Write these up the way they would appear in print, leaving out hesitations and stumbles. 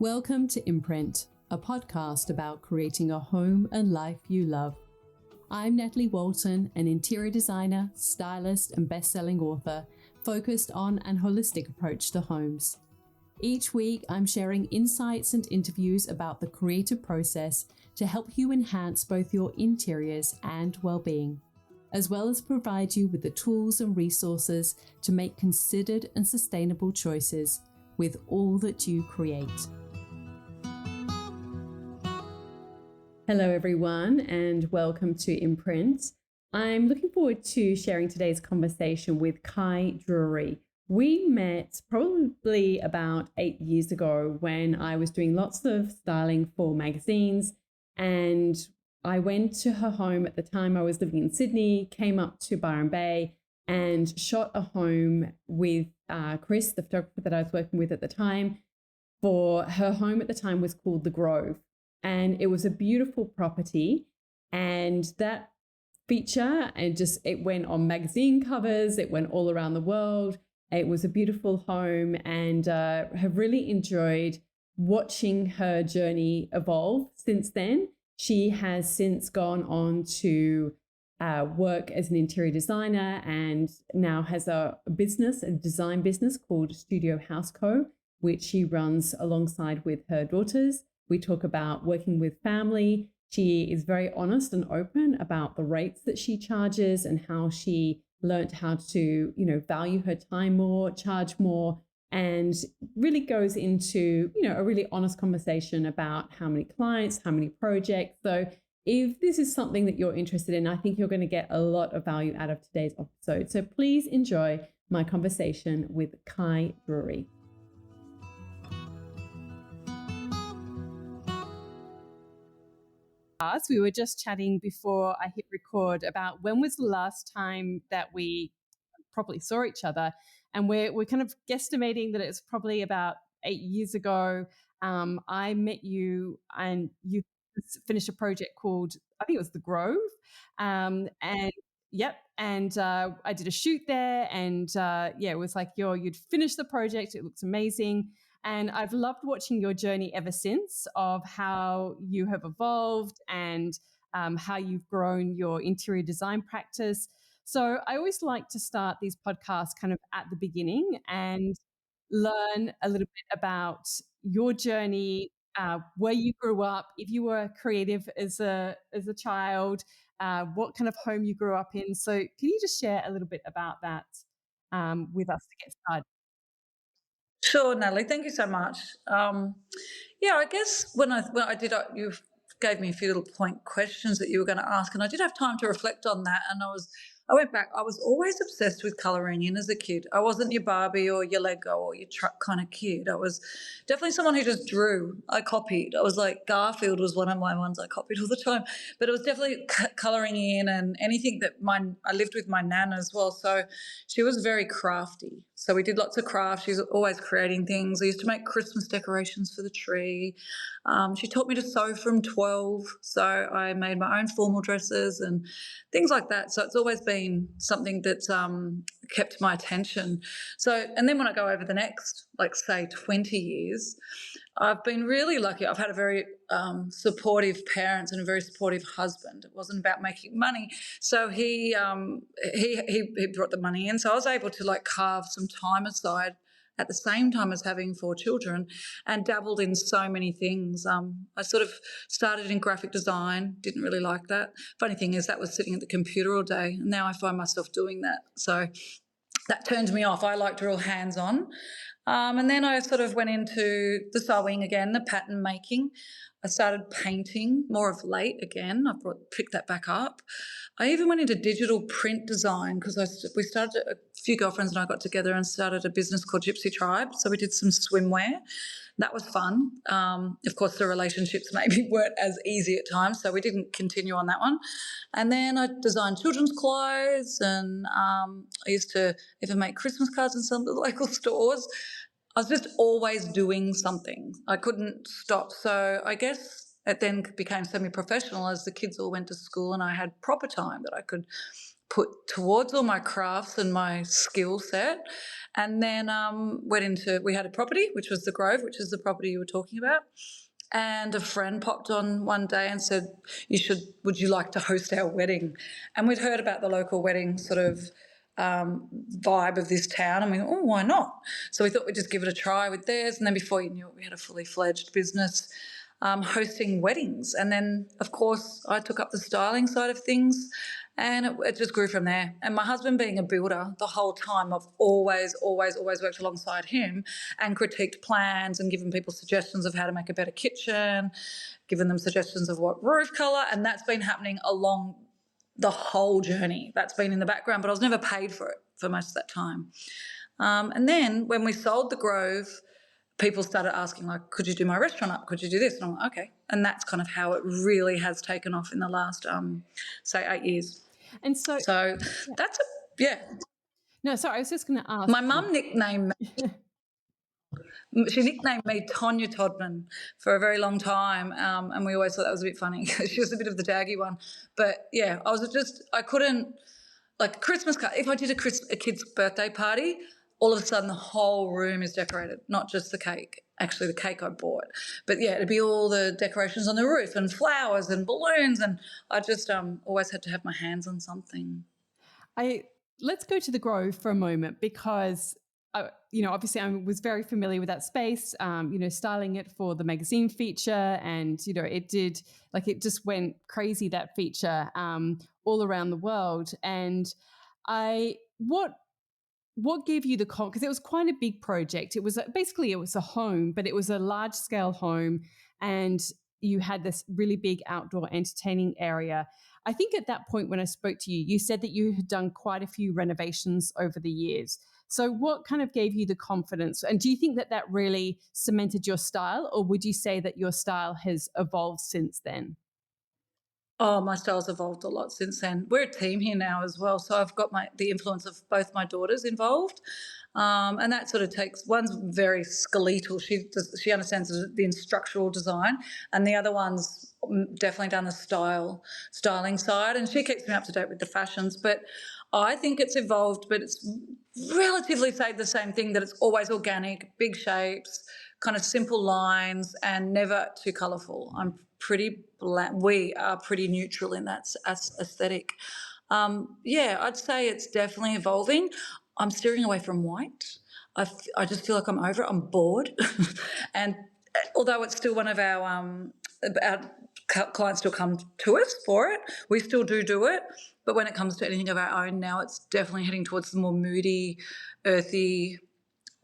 Welcome to Imprint, a podcast about creating a home and life you love. I'm Natalie Walton, an interior designer, stylist, and best-selling author focused on an holistic approach to homes. Each week, I'm sharing insights and interviews about the creative process to help you enhance both your interiors and well-being, as well as provide you with the tools and resources to make considered and sustainable choices with all that you create. Hello everyone and welcome to Imprint. I'm looking forward to sharing today's conversation with Kai Drury. We met probably about 8 years ago when I was doing lots of styling for magazines, and I went to her home. At the time I was living in Sydney, came up to Byron Bay and shot a home with Chris, the photographer that I was working with at the time. For her home at the time was called The Grove. And it was a beautiful property, and that feature, and it went on magazine covers, it went all around the world. It was a beautiful home, and have really enjoyed watching her journey evolve since then. She has since gone on to work as an interior designer and now has a design business called Studio Haus, which she runs alongside with her daughters. We talk about working with family. She is very honest and open about the rates that she charges and how she learned how to, value her time more, charge more, and really goes into, a really honest conversation about how many clients, how many projects. So if this is something that you're interested in, I think you're going to get a lot of value out of today's episode. So please enjoy my conversation with Kai Drury. We were just chatting before I hit record about when was the last time that we properly saw each other, and we're kind of guesstimating that it's probably about 8 years ago. I met you and you finished a project called, I think it was The Grove, and yep, and I did a shoot there, and it was like you'd finished the project. It looks amazing. And I've loved watching your journey ever since, of how you have evolved and how you've grown your interior design practice. So I always like to start these podcasts kind of at the beginning and learn a little bit about your journey, where you grew up, if you were creative as a child, what kind of home you grew up in. So can you just share a little bit about that with us to get started? Sure, Natalie. Thank you so much. I guess when I did, you gave me a few little point questions that you were going to ask, and I did have time to reflect on that. And I went back. I was always obsessed with colouring in as a kid. I wasn't your Barbie or your Lego or your truck kind of kid. I was definitely someone who just drew. I copied. I was like, Garfield was one of my ones I copied all the time. But it was definitely colouring in, and anything that I lived with my nan as well. So she was very crafty. So we did lots of crafts. She was always creating things. I used to make Christmas decorations for the tree. She taught me to sew from 12. So I made my own formal dresses and things like that. So it's always been something that's kept my attention. So, and then when I go over the next, say 20 years, I've been really lucky. I've had a very supportive parents and a very supportive husband. It wasn't about making money. So he brought the money in. So I was able to carve some time aside at the same time as having 4 children, and dabbled in so many things. I sort of started in graphic design, didn't really like that. Funny thing is that was sitting at the computer all day, and now I find myself doing that. So that turned me off. I liked real hands-on. And then I sort of went into the sewing again, the pattern making. I started painting more of late again. Picked that back up. I even went into digital print design because we started, a few girlfriends and I got together and started a business called Gypsy Tribe. So we did some swimwear. That was fun. Of course, the relationships maybe weren't as easy at times, so we didn't continue on that one. And then I designed children's clothes, and I used to even make Christmas cards in some of the local stores. I was just always doing something. I couldn't stop. So I guess it then became semi-professional as the kids all went to school and I had proper time that I could put towards all my crafts and my skill set. And then we had a property, which was the Grove, which is the property you were talking about. And a friend popped on one day and said, would you like to host our wedding? And we'd heard about the local wedding sort of vibe of this town, and we thought, oh, why not? So we thought we'd just give it a try with theirs. And then before you knew it, we had a fully fledged business hosting weddings. And then, of course, I took up the styling side of things, and it just grew from there. And my husband, being a builder, the whole time I've always worked alongside him and critiqued plans and given people suggestions of how to make a better kitchen, given them suggestions of what roof colour, and that's been happening along the whole journey. That's been in the background, but I was never paid for it for most of that time. And then when we sold the Grove, people started asking, like, could you do my restaurant up? Could you do this? And I'm like, okay. And that's kind of how it really has taken off in the last, say, 8 years. And so that's yeah. No, sorry, I was just going to ask. My mum nicknamed me Tonya Todman for a very long time, and we always thought that was a bit funny because she was a bit of the daggy one. But yeah, I couldn't, like, Christmas card. If I did a kid's birthday party, all of a sudden the whole room is decorated, not just the cake. Actually, the cake I bought. But yeah, it'd be all the decorations on the roof and flowers and balloons, and I just always had to have my hands on something. Let's go to the Grove for a moment, because obviously I was very familiar with that space, styling it for the magazine feature, and it just went crazy, that feature, all around the world. And what gave you the call? Because it was quite a big project. It was a home, but it was a large scale home, and you had this really big outdoor entertaining area. I think at that point when I spoke to you, you said that you had done quite a few renovations over the years. So what kind of gave you the confidence? And do you think that really cemented your style, or would you say that your style has evolved since then? Oh, my style's evolved a lot since then. We're a team here now as well, so I've got the influence of both my daughters involved, and that sort of takes, one's very skeletal. She understands the structural design, and the other one's definitely done the styling side, and she keeps me up to date with the fashions. But I think it's evolved, but it's relatively stayed the same thing, that it's always organic, big shapes, kind of simple lines, and never too colourful. We are pretty neutral in that aesthetic. I'd say it's definitely evolving. I'm steering away from white. I just feel like I'm over it. I'm bored. And although it's still one of our clients still come to us for it, we still do it. But when it comes to anything of our own now, it's definitely heading towards the more moody, earthy,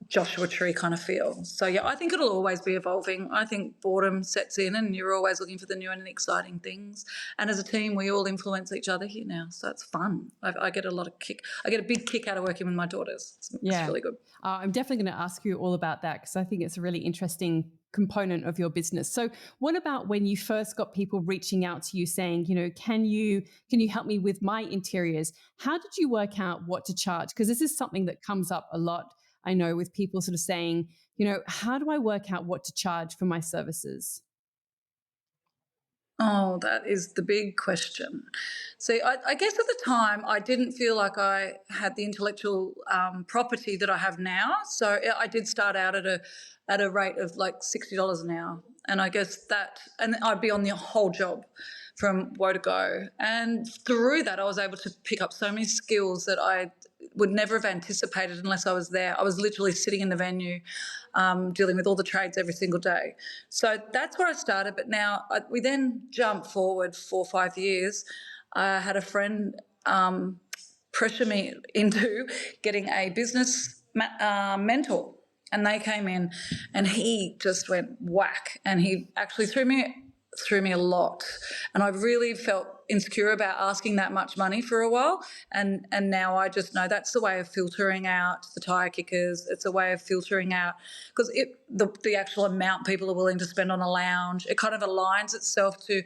Joshua Tree kind of feel. So yeah, I think it'll always be evolving. I think boredom sets in, and you're always looking for the new and exciting things. And as a team, we all influence each other here now, so it's fun. I get a big kick out of working with my daughters. It's really good. I'm definitely going to ask you all about that, because I think it's a really interesting component of your business. So what about when you first got people reaching out to you saying, can you help me with my interiors? How did you work out what to charge? Because this is something that comes up a lot, I know, with people sort of saying, how do I work out what to charge for my services? Oh, that is the big question. See, I guess at the time I didn't feel like I had the intellectual property that I have now. So I did start out at a rate of like $60 an hour, and I guess and I'd be on the whole job from woe to go. And through that, I was able to pick up so many skills that I would never have anticipated unless I was there. I was literally sitting in the venue, dealing with all the trades every single day. So that's where I started. But now we then jump forward 4 or 5 years. I had a friend pressure me into getting a business mentor, and they came in, and he just went whack, and he actually threw me a lot, and I really felt insecure about asking that much money for a while, and now I just know that's the way of filtering out the tire kickers. It's a way of filtering out, because the actual amount people are willing to spend on a lounge, it kind of aligns itself to,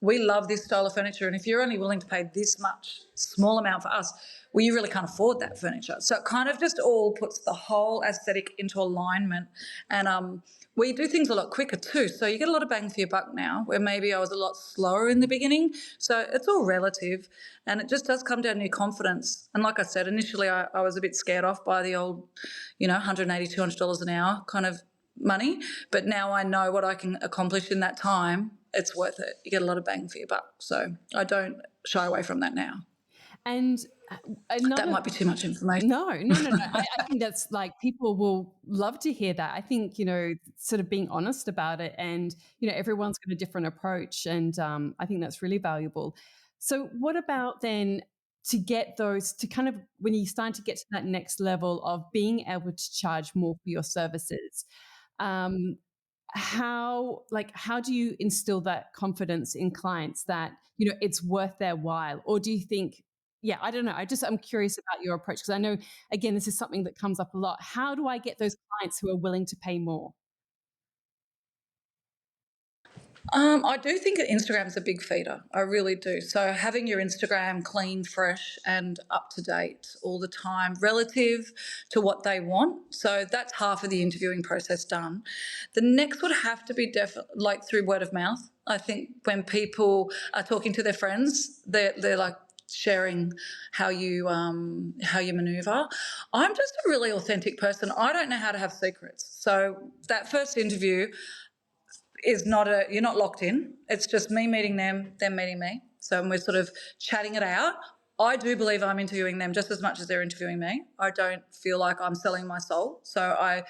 we love this style of furniture, and if you're only willing to pay this much small amount for us, well, you really can't afford that furniture. So it kind of just all puts the whole aesthetic into alignment. And we do things a lot quicker too. So you get a lot of bang for your buck now, where maybe I was a lot slower in the beginning. So it's all relative. And it just does come down to your confidence. And like I said, initially I was a bit scared off by the old, $180, $200 an hour kind of money. But now I know what I can accomplish in that time. It's worth it. You get a lot of bang for your buck. So I don't shy away from that now. And that might be too much information. No. I think that's like, people will love to hear that. I think, sort of being honest about it, and, everyone's got a different approach. And I think that's really valuable. So what about then to get those, to kind of, when you start to get to that next level of being able to charge more for your services, how do you instill that confidence in clients that, it's worth their while? Or do you think, I don't know. I'm curious about your approach, because I know, again, this is something that comes up a lot. How do I get those clients who are willing to pay more? I do think that Instagram's a big feeder. I really do. So having your Instagram clean, fresh, and up to date all the time, relative to what they want. So that's half of the interviewing process done. The next would have to be like through word of mouth. I think when people are talking to their friends, they're like sharing how you maneuver. I'm just a really authentic person. I don't know how to have secrets. So that first interview is you're not locked in. It's just me meeting them meeting me. So we're sort of chatting it out. I do believe I'm interviewing them just as much as they're interviewing me. I don't feel like I'm selling my soul. So I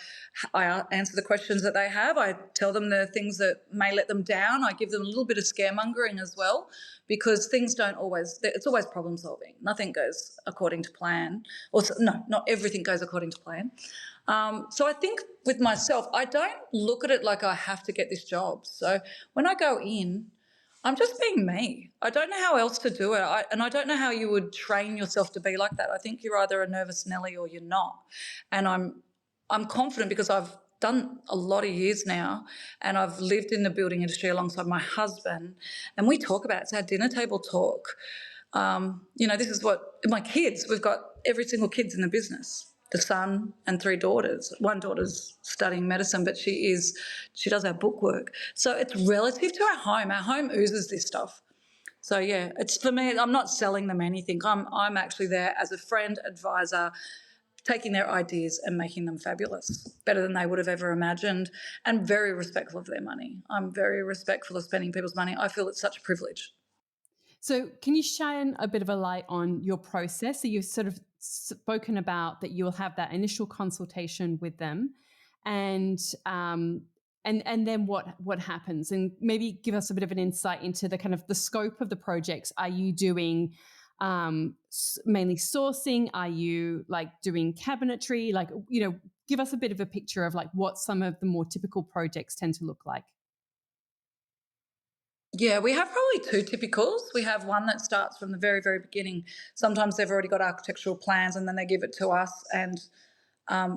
answer the questions that they have. I tell them the things that may let them down. I give them a little bit of scaremongering as well, because things it's always problem solving. Nothing goes according to plan. No, not everything goes according to plan. So I think with myself, I don't look at it like I have to get this job. So when I go in, I'm just being me. I don't know how else to do it. And I don't know how you would train yourself to be like that. I think you're either a nervous Nelly or you're not. And I'm confident because I've done a lot of years now, and I've lived in the building industry alongside my husband, and we talk about it. It's our dinner table talk. This is what my kids, we've got every single kid's in the business. The son and 3 daughters. One daughter's studying medicine, but she does our bookwork. So it's relative to our home. Our home oozes this stuff. So yeah, it's, for me, I'm not selling them anything. I'm actually there as a friend, advisor, taking their ideas and making them fabulous, better than they would have ever imagined, and very respectful of their money. I'm very respectful of spending people's money. I feel it's such a privilege. So can you shine a bit of a light on your process? So you've sort of spoken about that you'll have that initial consultation with them, and then what happens, and maybe give us a bit of an insight into the kind of the scope of the projects. Are you doing mainly sourcing? Are you doing cabinetry? Give us a bit of a picture of what some of the more typical projects tend to look like. Yeah, we have probably 2 typicals. We have one that starts from the very, very beginning. Sometimes they've already got architectural plans and then they give it to us, and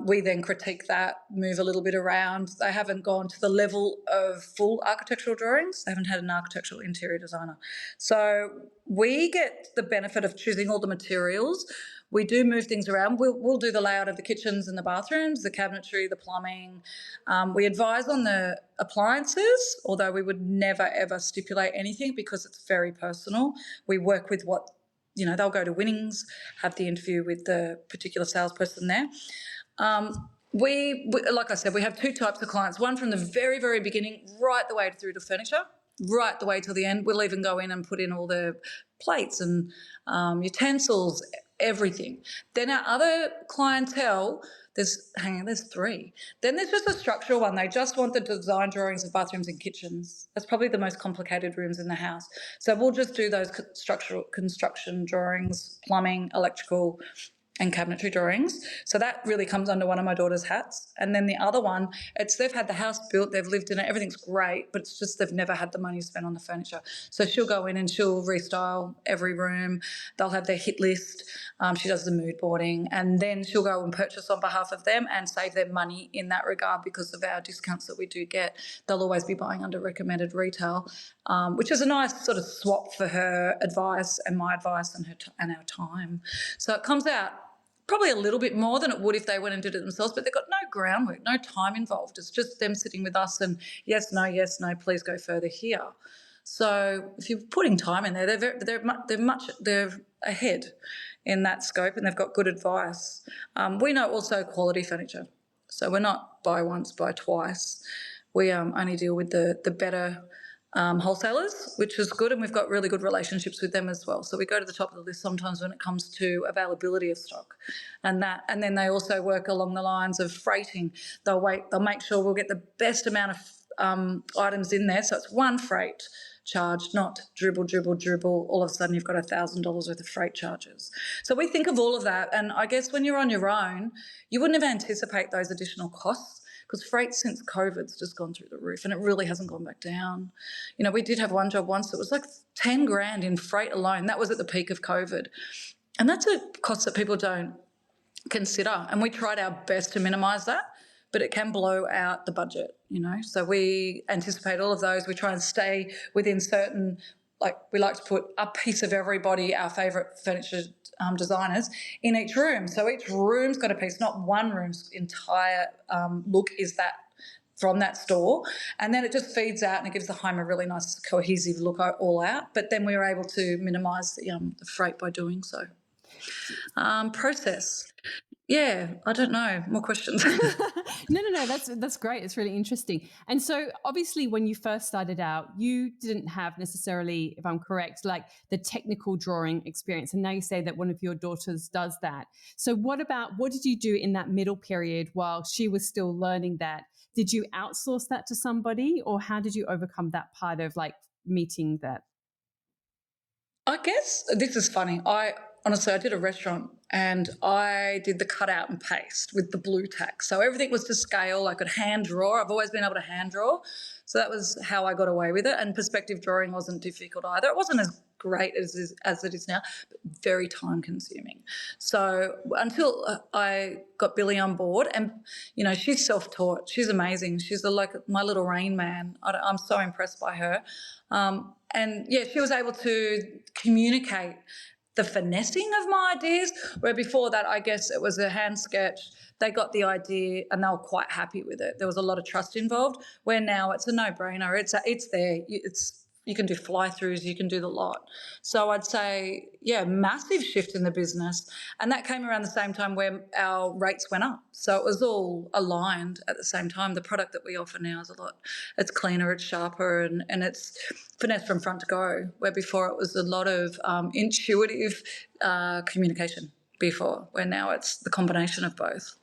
we then critique that, move a little bit around. They haven't gone to the level of full architectural drawings. They haven't had an architectural interior designer. So we get the benefit of choosing all the materials. We do move things around. We'll do the layout of the kitchens and the bathrooms, the cabinetry, the plumbing. We advise on the appliances, although we would never, ever stipulate anything because it's very personal. We work with what, they'll go to Winnings, have the interview with the particular salesperson there. We, like I said, we have 2 types of clients, one from the very, very beginning right the way through to furniture, right the way till the end. We'll even go in and put in all the plates and utensils, everything. Then our other clientele, there's 3. Then there's just a structural one. They just want the design drawings of bathrooms and kitchens. That's probably the most complicated rooms in the house. So we'll just do those structural construction drawings, plumbing, electrical, and cabinetry drawings. So that really comes under one of my daughter's hats. And then the other one, it's they've had the house built, they've lived in it, everything's great, but it's just they've never had the money spent on the furniture. So she'll go in and she'll restyle every room. They'll have their hit list. She does the mood boarding, and then she'll go and purchase on behalf of them and save them money in that regard because of our discounts that we do get. They'll always be buying under recommended retail, which is a nice sort of swap for her advice and my advice and and our time. So it comes out probably a little bit more than it would if they went and did it themselves, but they've got no groundwork, no time involved. It's just them sitting with us and yes, no, please go further here. So if you're putting time in there, they're ahead in that scope, and they've got good advice. We know also quality furniture, so we're not buy once, buy twice. We only deal with the better wholesalers, which is good, and we've got really good relationships with them as well. So we go to the top of the list sometimes when it comes to availability of stock, and then they also work along the lines of freighting. They'll make sure we'll get the best amount of items in there, so it's one freight charge, not dribble. All of a sudden you've got $1,000 worth of freight charges. So we think of all of that, and I guess when you're on your own, you wouldn't have anticipate those additional costs, because freight since COVID's just gone through the roof and it really hasn't gone back down. You know, we did have one job once that was like 10 grand in freight alone. That was at the peak of COVID. And that's a cost that people don't consider. And we tried our best to minimise that, but it can blow out the budget, you know. So we anticipate all of those. We try and stay within certain, like we like to put a piece of everybody, our favourite furniture designers, in each room. So each room's got a piece, not one room's entire look is that from that store. And then it just feeds out and it gives the home a really nice cohesive look all out. But then we were able to minimise the freight by doing so. Process. Yeah, I don't know. More questions. No. That's great. It's really interesting. And so obviously when you first started out, you didn't have necessarily, if I'm correct, like the technical drawing experience. And now you say that one of your daughters does that. So what did you do in that middle period while she was still learning that? Did you outsource that to somebody, or how did you overcome that part of like meeting that? I guess this is funny. Honestly, I did a restaurant and I did the cut out and paste with the blue tack. So everything was to scale. I could hand draw. I've always been able to hand draw. So that was how I got away with it. And perspective drawing wasn't difficult either. It wasn't as great as it is now, but very time consuming. So until I got Billy on board, and, you know, she's self-taught. She's amazing. She's like my little Rain Man. I'm so impressed by her. And, yeah, she was able to communicate the finessing of my ideas, where before that, I guess it was a hand sketch. They got the idea and they were quite happy with it. There was a lot of trust involved, where now it's a no-brainer. It's there. You can do fly-throughs, you can do the lot. So I'd say, yeah, massive shift in the business. And that came around the same time where our rates went up. So it was all aligned at the same time. The product that we offer now is it's cleaner, it's sharper, and it's finesse from front to go, where before it was a lot of intuitive communication before, where now it's the combination of both.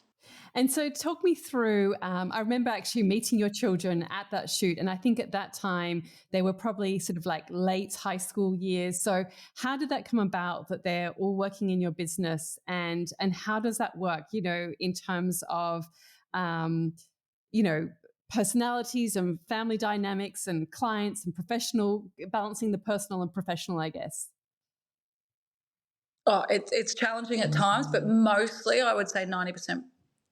And so talk me through, I remember actually meeting your children at that shoot. And I think at that time, they were probably sort of like late high school years. So how did that come about that they're all working in your business, and how does that work, you know, in terms of, you know, personalities and family dynamics and clients and balancing the personal and professional, I guess? Oh, it's challenging at times, but mostly I would say 90%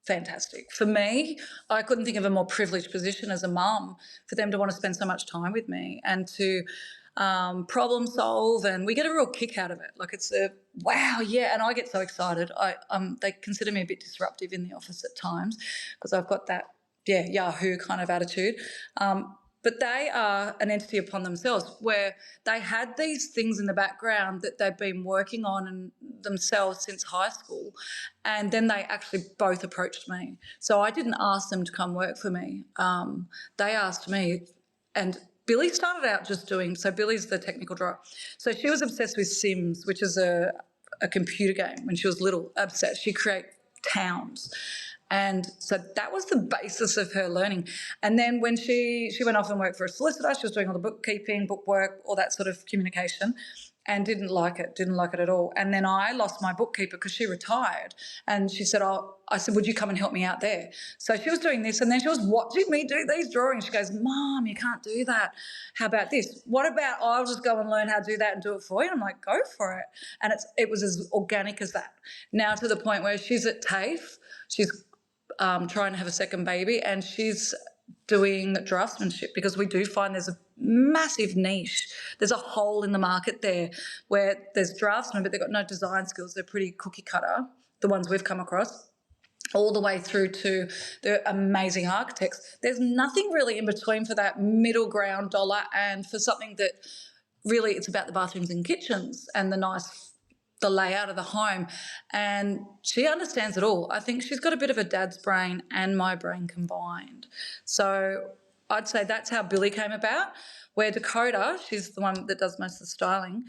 fantastic. For me, I couldn't think of a more privileged position as a mum for them to want to spend so much time with me and to problem solve, and we get a real kick out of it. Like it's a wow, yeah, and I get so excited. They consider me a bit disruptive in the office at times because I've got that Yahoo kind of attitude. But they are an entity upon themselves, where they had these things in the background that they've been working on and themselves since high school, and then they actually both approached me. So I didn't ask them to come work for me. They asked me, and Billy started out just doing, so Billy's the technical drawer. So she was obsessed with Sims, which is a computer game when she was little, obsessed. She'd create towns. And so that was the basis of her learning. And then when she went off and worked for a solicitor, she was doing all the bookkeeping, bookwork, all that sort of communication. and didn't like it at all. And then I lost my bookkeeper because she retired, and she said, I said, would you come and help me out there? So she was doing this, and then she was watching me do these drawings. She goes, Mom, you can't do that. How about this? What about I'll just go and learn how to do that and do it for you? And I'm like, go for it. And it was as organic as that. Now to the point where she's at TAFE, she's trying to have a second baby, and she's doing draftsmanship, because we do find there's a massive niche. There's a hole in the market there where there's draftsmen, but they've got no design skills. They're pretty cookie cutter, the ones we've come across, all the way through to the amazing architects. There's nothing really in between for that middle ground dollar, and for something that really it's about the bathrooms and kitchens and the layout of the home. And she understands it all. I think she's got a bit of a dad's brain and my brain combined. So I'd say that's how Billy came about, where Dakota, she's the one that does most of the styling.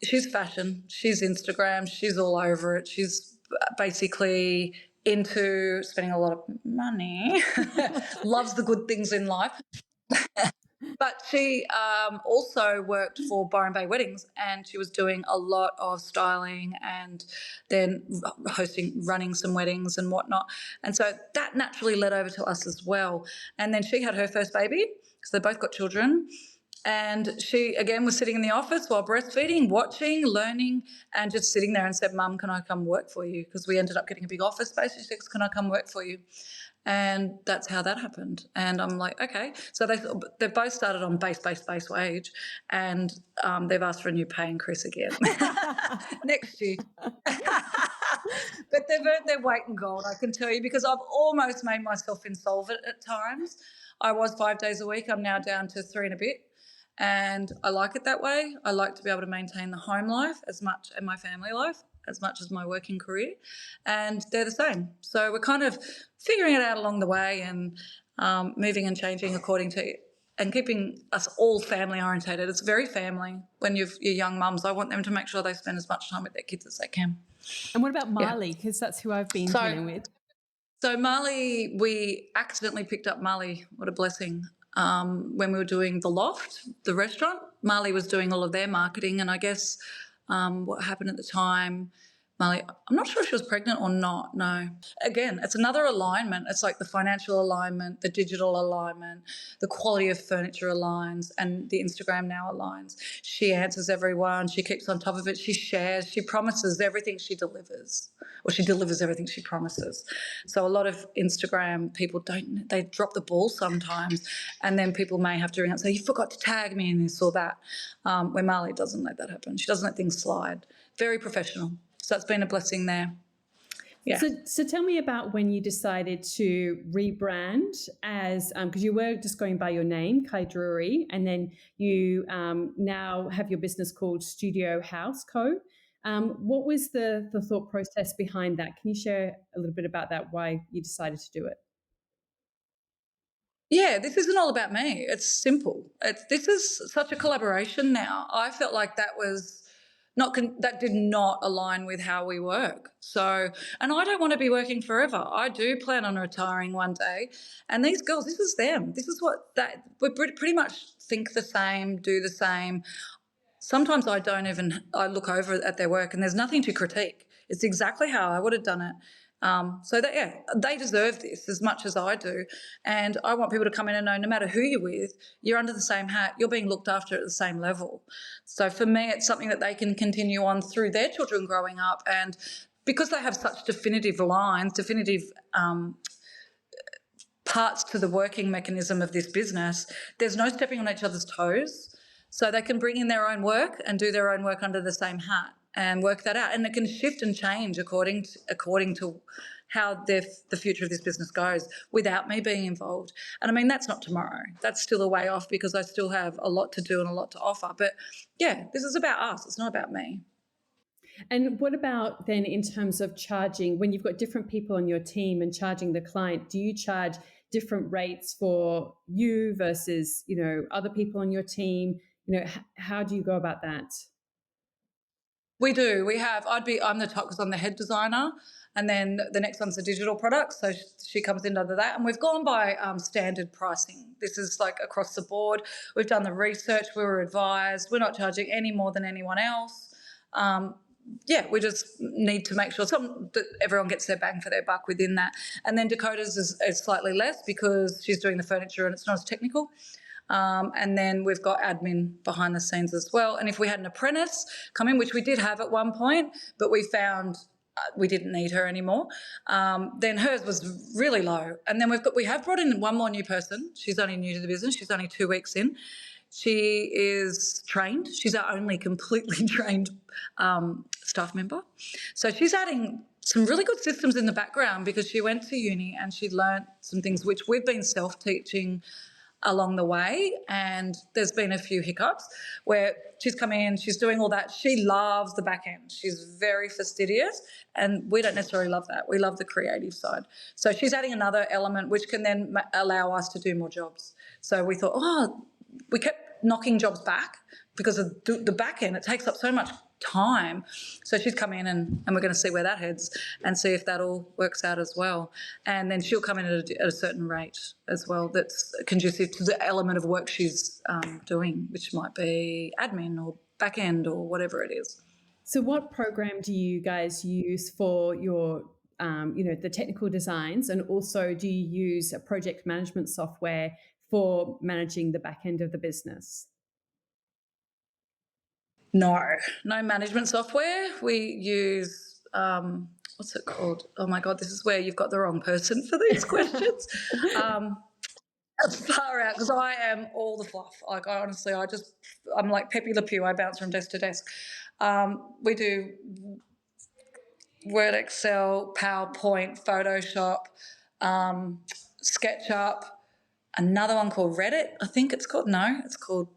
She's fashion, she's Instagram, she's all over it. She's basically into spending a lot of money, loves the good things in life. But she also worked for Byron Bay Weddings, and she was doing a lot of styling and then running some weddings and whatnot. And so that naturally led over to us as well. And then she had her first baby, because they both got children. And she, again, was sitting in the office while breastfeeding, watching, learning, and just sitting there and said, Mum, can I come work for you? Because we ended up getting a big office space. She said, can I come work for you? And that's how that happened. And I'm like, okay. So they both started on base wage, and they've asked for a new pay increase again next year. But they've earned their weight in gold, I can tell you, because I've almost made myself insolvent at times. I was 5 days a week. I'm now down to 3 and a bit. And I like it that way. I like to be able to maintain the home life as much, and my family life as much as my working career, and they're the same. So we're kind of figuring it out along the way, and moving and changing according to, and keeping us all family orientated. It's very family. When you're young mums, I want them to make sure they spend as much time with their kids as they can. And what about Marley? Because that's who I've been dealing with. So Marley, we accidentally picked up Marley. What a blessing. When we were doing the Loft, the restaurant, Marley was doing all of their marketing, and I guess what happened at the time, Marley, I'm not sure if she was pregnant or not, no. Again, it's another alignment. It's like the financial alignment, the digital alignment, the quality of furniture aligns, and the Instagram now aligns. She answers everyone. She keeps on top of it. She shares. She promises everything she delivers, or she delivers everything she promises. So a lot of Instagram people they drop the ball sometimes, and then people may have to ring up and say, you forgot to tag me in this or that, where Marley doesn't let that happen. She doesn't let things slide. Very professional. So it's been a blessing there. Yeah. So tell me about when you decided to rebrand as, because you were just going by your name, Kai Drury, and then you now have your business called Studio Haus Co. What was the thought process behind that? Can you share a little bit about that, why you decided to do it? Yeah, this isn't all about me. It's simple. This is such a collaboration now. I felt like that was that did not align with how we work. So, and I don't want to be working forever. I do plan on retiring one day. And these girls, this is them. This is what we pretty much think the same, do the same. Sometimes I look over at their work and there's nothing to critique. It's exactly how I would have done it. So they deserve this as much as I do. And I want people to come in and know, no matter who you're with, you're under the same hat, you're being looked after at the same level. So for me, it's something that they can continue on through their children growing up. And because they have such definitive lines, parts to the working mechanism of this business, there's no stepping on each other's toes. So they can bring in their own work and do their own work under the same hat and work that out. And it can shift and change according to how the future of this business goes without me being involved. And I mean, that's not tomorrow. That's still a way off, because I still have a lot to do and a lot to offer. But yeah, this is about us. It's not about me. And what about then in terms of charging, when you've got different people on your team and charging the client, do you charge different rates for you versus, other people on your team? How do you go about that? We do. We have. I'm the top because I'm the head designer, and then the next one's the digital product. So she comes in under that, and we've gone by standard pricing. This is like across the board. We've done the research. We were advised. We're not charging any more than anyone else. Yeah, we just need to make sure that everyone gets their bang for their buck within that. And then Dakota's is slightly less because she's doing the furniture and it's not as technical. And then we've got admin behind the scenes as well. And if we had an apprentice come in, which we did have at one point, but we found we didn't need her anymore, then hers was really low. And then we have brought in one more new person. She's only new to the business. She's only 2 weeks in. She is trained. She's our only completely trained staff member. So she's adding some really good systems in the background because she went to uni and she learnt some things which we've been self-teaching along the way, and there's been a few hiccups where she's come in, she's doing all that. She loves the back end. She's very fastidious, and we don't necessarily love that. We love the creative side. So she's adding another element which can then allow us to do more jobs. So we thought, we kept knocking jobs back because of the back end. It takes up so much time. So she's come in and we're going to see where that heads and see if that all works out as well. And then she'll come in at a certain rate as well that's conducive to the element of work she's doing, which might be admin or back end or whatever it is. So what program do you guys use for your the technical designs, and also do you use a project management software for managing the back end of the business? No management software. We use, what's it called? Oh my God, this is where you've got the wrong person for these questions. Far out, because I am all the fluff. Like, I'm like Pepe Le Pew. I bounce from desk to desk. We do Word, Excel, PowerPoint, Photoshop, SketchUp, another one called Reddit, I think it's called. No, it's called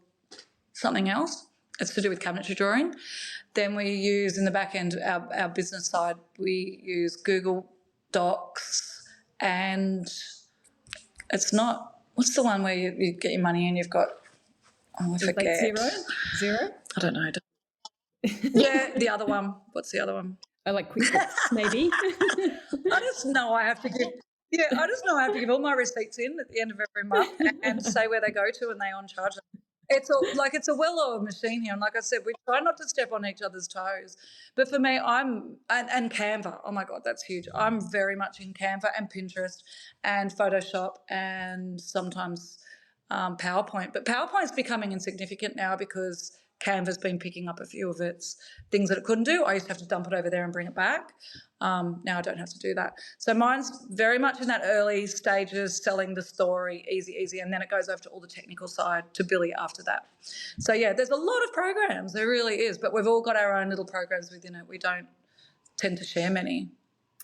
something else. It's to do with cabinetry drawing. Then we use in the back end, our business side, we use Google Docs, and it's not, what's the one where you get your money and you've got, I forget. Like Zero? I don't know. Yeah, the other one. What's the other one? I like QuickBooks, maybe. I just know I have to give all my receipts in at the end of every month and say where they go to, and they on charge. It's a well-oiled machine here, and like I said, we try not to step on each other's toes. But for me, and Canva. Oh my God, that's huge. I'm very much in Canva and Pinterest and Photoshop and sometimes PowerPoint. But PowerPoint's becoming insignificant now because Canva's been picking up a few of its things that it couldn't do. I used to have to dump it over there and bring it back. Now I don't have to do that. So mine's very much in that early stages, selling the story, easy, and then it goes over to all the technical side to Billy after that. So yeah, there's a lot of programs, there really is, but we've all got our own little programs within it. We don't tend to share many.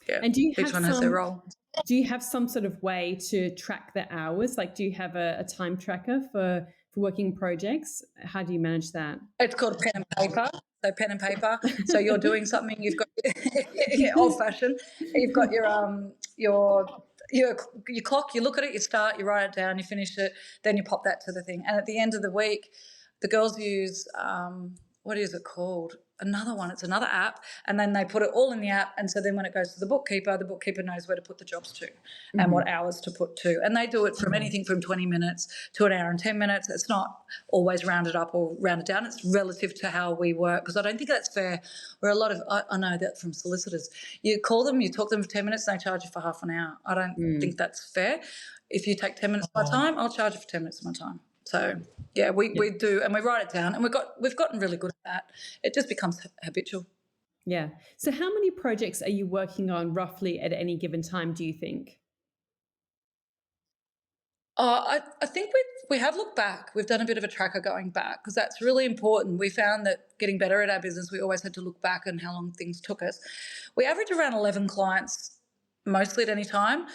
Yeah, and each one has their role. Do you have some sort of way to track the hours? Like, do you have a time tracker for working projects? How do you manage that? It's called pen and paper. So pen and paper. So you're doing something, you've got old fashioned. You've got your clock, you look at it, you start, you write it down, you finish it, then you pop that to the thing. And at the end of the week, the girls use what is it called? Another one. It's another app, and then they put it all in the app. And so then when it goes to the bookkeeper knows where to put the jobs to and what hours to put to. And they do it from anything from 20 minutes to an hour and 10 minutes. It's not always rounded up or rounded down. It's relative to how we work, because I don't think that's fair. Where a lot of, I know that from solicitors, you call them, you talk to them for 10 minutes, and they charge you for half an hour. I don't think that's fair. If you take 10 minutes of my time, I'll charge you for 10 minutes of my time. So yeah, we do, and we write it down, and we've gotten really good at that. It just becomes habitual. Yeah. So how many projects are you working on roughly at any given time, do you think? I think we have looked back. We've done a bit of a tracker going back, because that's really important. We found that getting better at our business, we always had to look back and how long things took us. We average around 11 clients mostly at any time.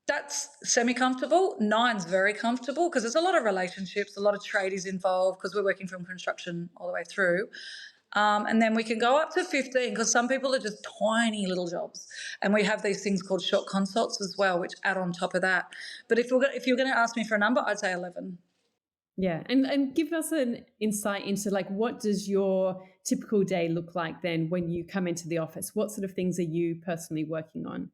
That's semi-comfortable. 9's very comfortable, because there's a lot of relationships, a lot of tradies involved, because we're working from construction all the way through. And then we can go up to 15, because some people are just tiny little jobs. And we have these things called short consults as well, which add on top of that. But if you're going to ask me for a number, I'd say 11. Yeah, and give us an insight into like what does your typical day look like then when you come into the office? What sort of things are you personally working on?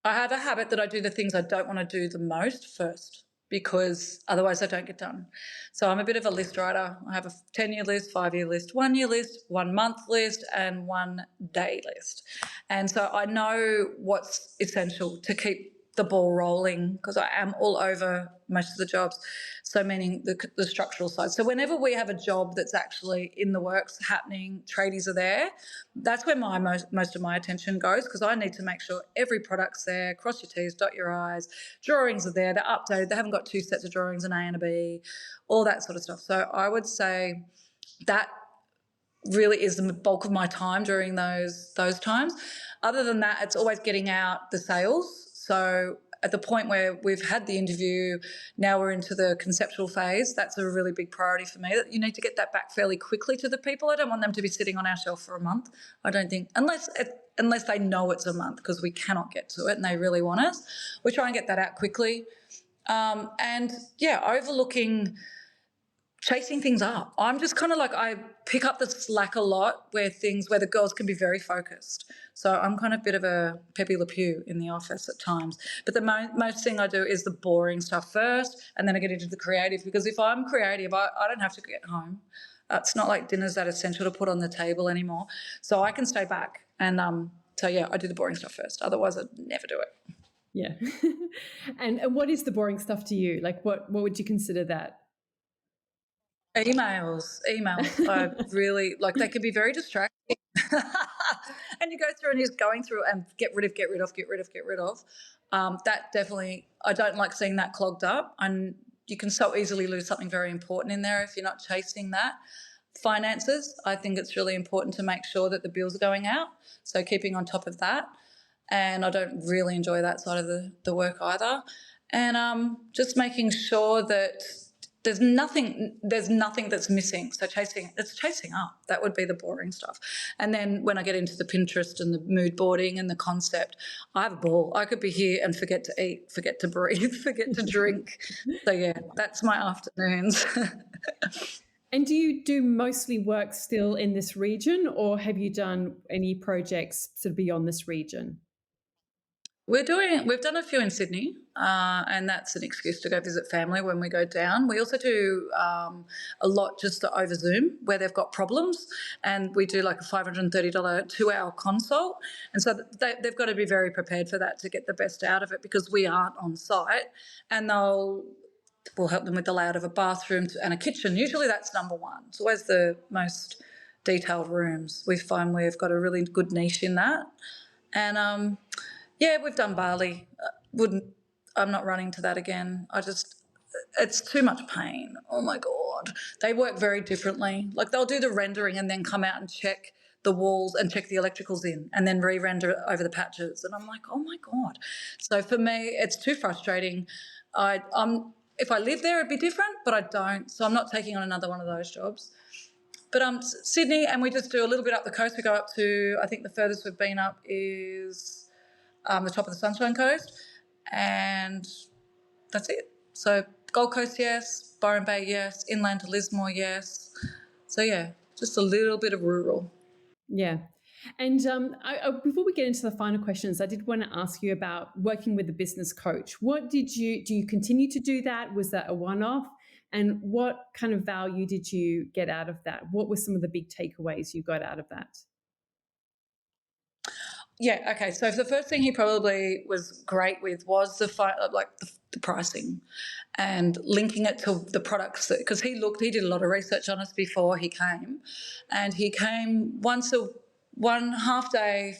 I have a habit that I do the things I don't want to do the most first because otherwise I don't get done. So I'm a bit of a list writer. I have a 10-year list, 5-year list, 1-year list, 1-month list, and 1-day list. And so I know what's essential to keep the ball rolling because I am all over most of the jobs. So meaning the structural side. So whenever we have a job that's actually in the works happening, tradies are there, that's where my most of my attention goes because I need to make sure every product's there, cross your T's, dot your I's, drawings are there, they're updated, they haven't got two sets of drawings, an A and a B, all that sort of stuff. So I would say that really is the bulk of my time during those times. Other than that, it's always getting out the sales. So at the point where we've had the interview, now we're into the conceptual phase. That's a really big priority for me. That you need to get that back fairly quickly to the people. I don't want them to be sitting on our shelf for a month. I don't think unless they know it's a month because we cannot get to it and they really want us. We try and get that out quickly. And yeah, overlooking chasing things up. I'm just kind of like I pick up the slack a lot where the girls can be very focused. So I'm kind of a bit of a Pepe Le Pew in the office at times. But the most thing I do is the boring stuff first, and then I get into the creative because if I'm creative, I don't have to get home. It's not like dinner's that essential to put on the table anymore. So I can stay back. And so yeah, I do the boring stuff first. Otherwise, I'd never do it. Yeah. And what is the boring stuff to you? Like what would you consider that? Emails. I really like. They can be very distracting, and you go through and you're just going through and get rid of, get rid of, get rid of, get rid of. That definitely, I don't like seeing that clogged up, and you can so easily lose something very important in there if you're not chasing that. Finances. I think it's really important to make sure that the bills are going out. So keeping on top of that, and I don't really enjoy that side of the work either. And just making sure that there's nothing that's missing. So chasing up. That would be the boring stuff. And then when I get into the Pinterest and the mood boarding and the concept, I have a ball. I could be here and forget to eat, forget to breathe, forget to drink. So yeah, that's my afternoons. And do you do mostly work still in this region, or have you done any projects sort of beyond this region? We've done a few in Sydney, and that's an excuse to go visit family when we go down. We also do a lot just over Zoom where they've got problems, and we do like a $530 2-hour consult. And so they've got to be very prepared for that to get the best out of it because we aren't on site, and we'll help them with the layout of a bathroom and a kitchen. Usually that's number one. It's always the most detailed rooms. We find we've got a really good niche in that, and yeah, we've done Bali. Wouldn't I'm not running to that again. It's too much pain. Oh my God. They work very differently. Like they'll do the rendering and then come out and check the walls and check the electricals in and then re-render over the patches. And I'm like, oh my God. So for me, it's too frustrating. If I lived there, it'd be different, but I don't. So I'm not taking on another one of those jobs. But Sydney, and we just do a little bit up the coast. We go up to, I think the furthest we've been up is the top of the Sunshine Coast, and that's it. So Gold Coast, yes. Byron Bay, yes. Inland to Lismore, yes. So yeah, just a little bit of rural. Yeah. And before we get into the final questions, I did want to ask you about working with a business coach. Do you continue to do that? Was that a one-off? And what kind of value did you get out of that? What were some of the big takeaways you got out of that? Yeah, okay. So the first thing he probably was great with was the pricing and linking it to the products because he did a lot of research on us before he came, and he came one half day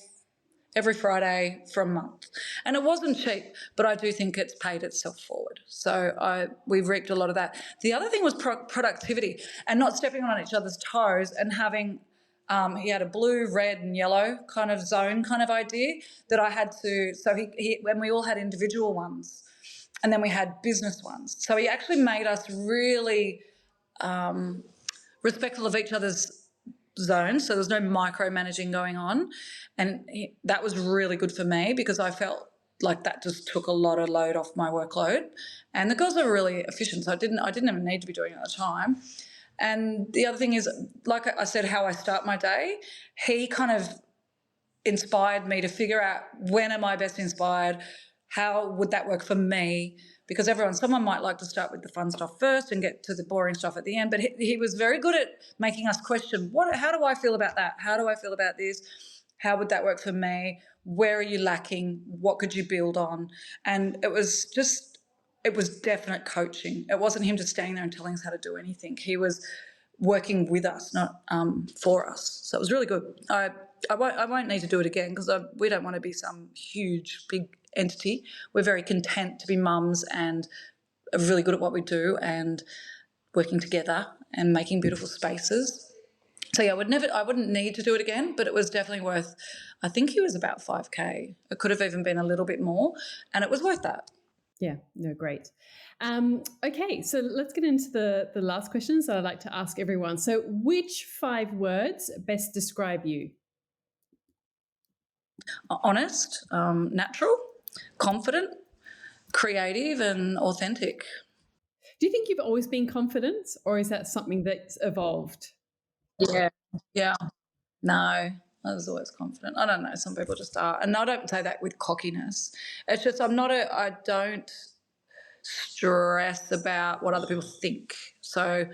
every Friday for a month. And it wasn't cheap, but I do think it's paid itself forward. So we reaped a lot of that. The other thing was productivity and not stepping on each other's toes and having he had a blue, red, and yellow kind of zone kind of idea that I had to. So when we all had individual ones, and then we had business ones. So he actually made us really respectful of each other's zones. So there's no micromanaging going on, and that was really good for me because I felt like that just took a lot of load off my workload. And the girls are really efficient, so I didn't even need to be doing it at the time. And the other thing is, like I said, how I start my day, he kind of inspired me to figure out when am I best inspired, how would that work for me, because someone might like to start with the fun stuff first and get to the boring stuff at the end, but he was very good at making us question, how do I feel about that, how do I feel about this, how would that work for me, where are you lacking, what could you build on. And it was definite coaching. It wasn't him just standing there and telling us how to do anything. He was working with us, not for us. So it was really good. I won't need to do it again because we don't want to be some huge, big entity. We're very content to be mums and are really good at what we do and working together and making beautiful spaces. So yeah, I wouldn't need to do it again, but it was definitely worth, I think he was about 5K. It could have even been a little bit more, and it was worth that. Yeah, no, great. Okay, so let's get into the last questions that I'd like to ask everyone. So which 5 words best describe you? Honest, natural, confident, creative, and authentic. Do you think you've always been confident, or is that something that's evolved? Yeah. No, I was always confident. I don't know. Some people just are, and I don't say that with cockiness. It's just I don't stress about what other people think. So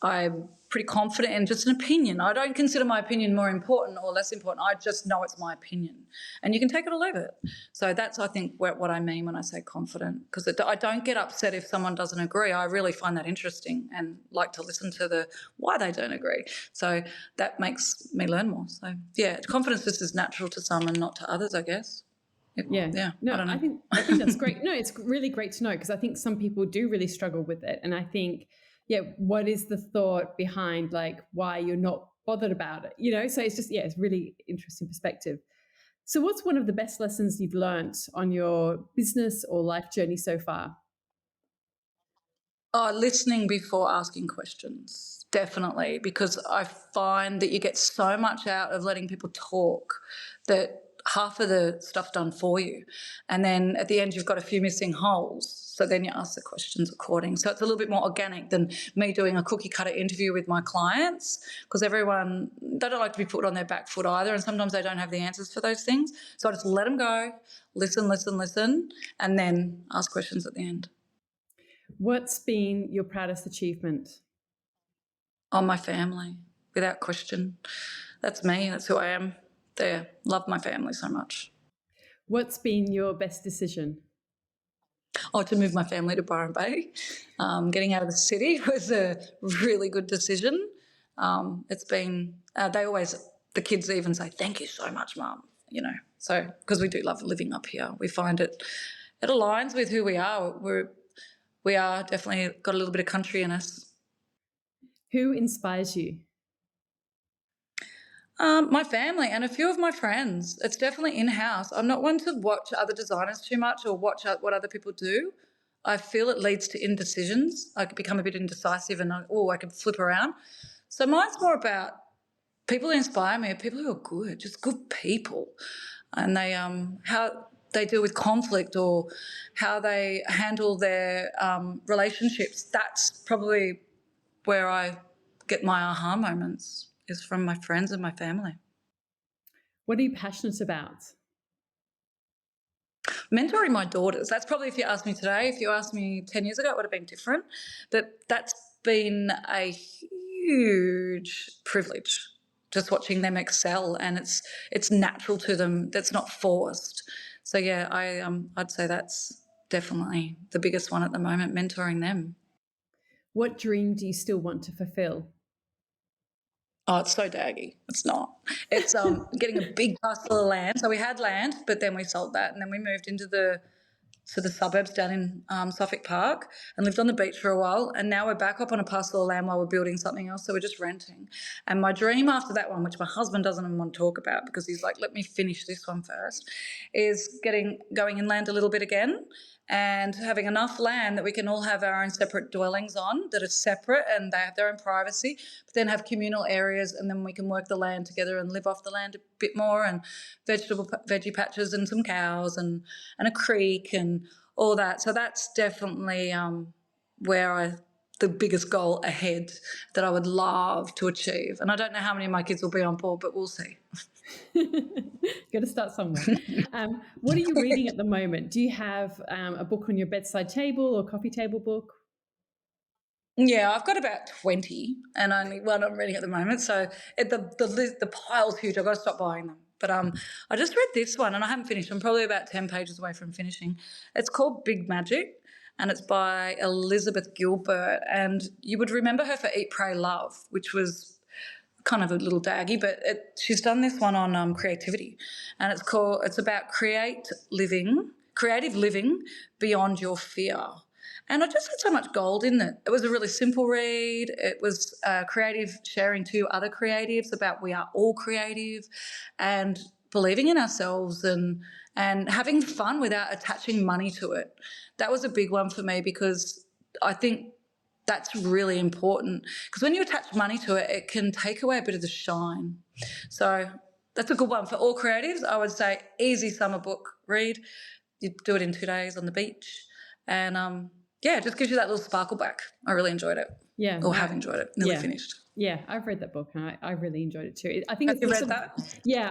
I'm pretty confident in just an opinion. I don't consider my opinion more important or less important. I just know it's my opinion, and you can take it or leave it. So that's, I think, what I mean when I say confident, because I don't get upset if someone doesn't agree. I really find that interesting and like to listen to why they don't agree. So that makes me learn more. So yeah, confidence just is natural to some and not to others, I guess. Yeah. No, I don't know. I think that's great. No, it's really great to know, because I think some people do really struggle with it. And I think, yeah, what is the thought behind like why you're not bothered about it? So it's just, it's really interesting perspective. So what's one of the best lessons you've learned on your business or life journey so far? Oh, listening before asking questions, definitely, because I find that you get so much out of letting people talk that half of the stuff's done for you. And then at the end, you've got a few missing holes. So then you ask the questions according. So it's a little bit more organic than me doing a cookie cutter interview with my clients, because they don't like to be put on their back foot either. And sometimes they don't have the answers for those things. So I just let them go, listen, and then ask questions at the end. What's been your proudest achievement? Oh, my family, without question. That's me. That's who I am. There. Love my family so much. What's been your best decision? Oh, to move my family to Byron Bay. Getting out of the city was a really good decision. It's been, the kids even say, thank you so much, Mum, so because we do love living up here. We find it aligns with who we are. We are definitely got a little bit of country in us. Who inspires you? My family and a few of my friends. It's definitely in-house. I'm not one to watch other designers too much or watch what other people do. I feel it leads to indecisions. I could become a bit indecisive and I could flip around. So mine's more about people who inspire me are people who are good, just good people. And they how they deal with conflict or how they handle their relationships. That's probably where I get my aha moments, is from my friends and my family. What are you passionate about? Mentoring my daughters. That's probably, if you asked me today, if you asked me 10 years ago, it would have been different. But that's been a huge privilege, just watching them excel, and it's natural to them. That's not forced. So yeah, I'd say that's definitely the biggest one at the moment, mentoring them. What dream do you still want to fulfill? Oh, it's so daggy. It's not. It's getting a big parcel of land. So we had land, but then we sold that, and then we moved into the suburbs down in Suffolk Park and lived on the beach for a while. And now we're back up on a parcel of land while we're building something else. So we're just renting. And my dream after that one, which my husband doesn't even want to talk about because he's like, let me finish this one first, is going inland a little bit again and having enough land that we can all have our own separate dwellings on that are separate and they have their own privacy, but then have communal areas, and then we can work the land together and live off the land a bit more, and veggie patches and some cows and a creek and all that. So that's definitely the biggest goal ahead that I would love to achieve. And I don't know how many of my kids will be on board, but we'll see. Got to start somewhere. What are you reading at the moment? Do you have a book on your bedside table or coffee table book? Yeah, I've got about 20 and only one I'm reading at the moment. So the pile's huge. I've got to stop buying them. But I just read this one and I haven't finished. I'm probably about 10 pages away from finishing. It's called Big Magic and it's by Elizabeth Gilbert. And you would remember her for Eat, Pray, Love, which was kind of a little daggy, but she's done this one on creativity. And it's about creative living beyond your fear. And I just had so much gold in it. It was a really simple read. It was creative sharing to other creatives about we are all creative and believing in ourselves and having fun without attaching money to it. That was a big one for me because I think that's really important because when you attach money to it, it can take away a bit of the shine. So that's a good one for all creatives. I would say easy summer book read. You do it in 2 days on the beach and it just gives you that little sparkle back. I really enjoyed it. Yeah. Or have enjoyed it. Nearly finished. Yeah, I've read that book and I really enjoyed it too. I think Have you read that?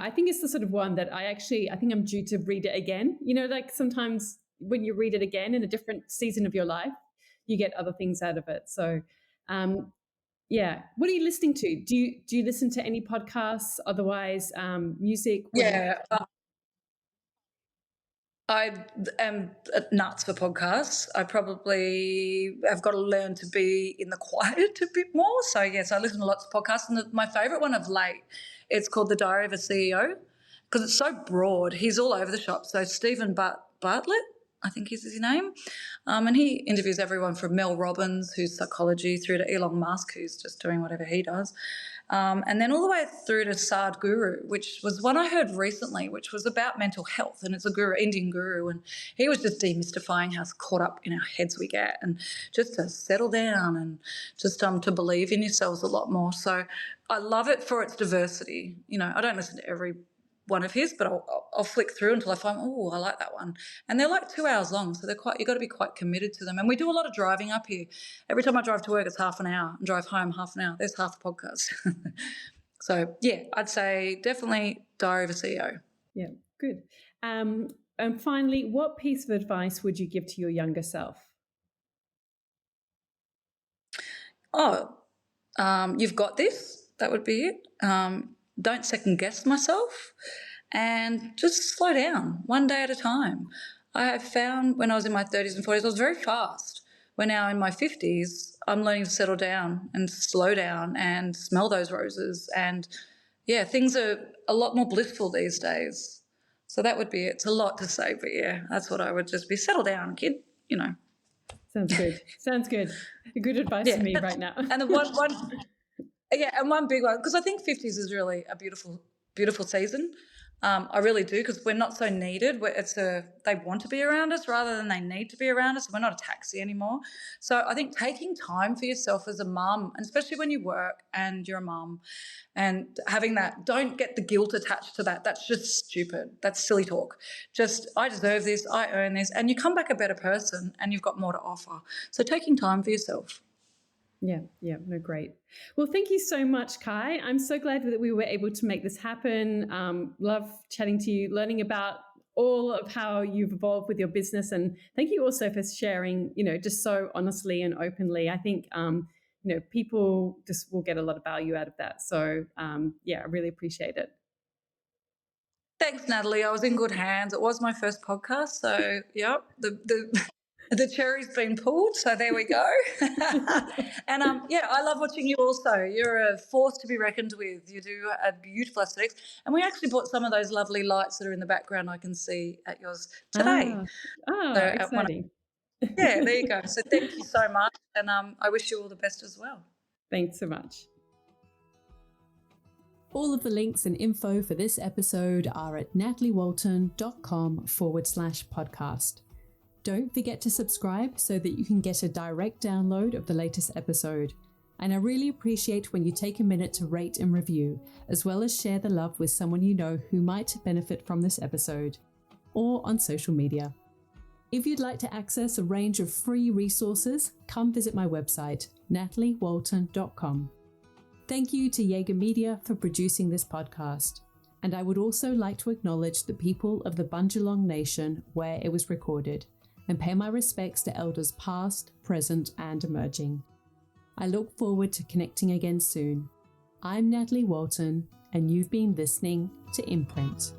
I think it's the sort of one that I think I'm due to read it again. You know, like sometimes when you read it again in a different season of your life, you get other things out of it. So, what are you listening to? Do you listen to any podcasts? Otherwise, music? I am nuts for podcasts. I probably have got to learn to be in the quiet a bit more. So, yes, I listen to lots of podcasts. And my favourite one of late, it's called The Diary of a CEO because it's so broad. He's all over the shop. So Stephen Bartlett, I think is his name. And he interviews everyone from Mel Robbins, who's psychology, through to Elon Musk, who's just doing whatever he does. And then all the way through to Sadhguru, which was one I heard recently, which was about mental health. And it's a guru, Indian guru. And he was just demystifying how caught up in our heads we get and just to settle down and just to believe in yourselves a lot more. So I love it for its diversity. You know, I don't listen to every one of his, but I'll flick through until I find, oh, I like that one. And they're like 2 hours long, so you've got to be quite committed to them. And we do a lot of driving up here. Every time I drive to work, it's half an hour, and drive home half an hour. There's half the podcast. So, yeah, I'd say definitely Diary of a CEO. Yeah, good. And finally, what piece of advice would you give to your younger self? You've got this. That would be it. Don't second guess myself and just slow down one day at a time. I have found when I was in my 30s and 40s, I was very fast. When now in my 50s, I'm learning to settle down and slow down and smell those roses. And, yeah, things are a lot more blissful these days. So that would be it. It's a lot to say, but, yeah, that's what I would just be. Settle down, kid, you know. Sounds good. Sounds good. Good advice to me right now. And the one big one, because I think 50s is really a beautiful, beautiful season. I really do, because we're not so needed. They want to be around us rather than they need to be around us. We're not a taxi anymore. So I think taking time for yourself as a mum, and especially when you work and you're a mum, and having that, don't get the guilt attached to that. That's just stupid. That's silly talk. Just, I deserve this, I earn this, and you come back a better person and you've got more to offer. So taking time for yourself. Yeah, no, great. Well, thank you so much, Kai. I'm so glad that we were able to make this happen. Love chatting to you, learning about all of how you've evolved with your business. And thank you also for sharing, just so honestly and openly. I think, people just will get a lot of value out of that. So, I really appreciate it. Thanks, Natalie. I was in good hands. It was my first podcast. So, the cherry's been pulled, so there we go. And I love watching you also. You're a force to be reckoned with. You do a beautiful aesthetics. And we actually bought some of those lovely lights that are in the background I can see at yours today. Exciting. There you go. So thank you so much. And I wish you all the best as well. Thanks so much. All of the links and info for this episode are at nataliewalton.com/podcast. Don't forget to subscribe so that you can get a direct download of the latest episode. And I really appreciate when you take a minute to rate and review, as well as share the love with someone you know who might benefit from this episode, or on social media. If you'd like to access a range of free resources, come visit my website, nataliewalton.com. Thank you to Jaeger Media for producing this podcast. And I would also like to acknowledge the people of the Bundjalung Nation where it was recorded, and pay my respects to elders past, present, and emerging. I look forward to connecting again soon. I'm Natalie Walton, and you've been listening to Imprint.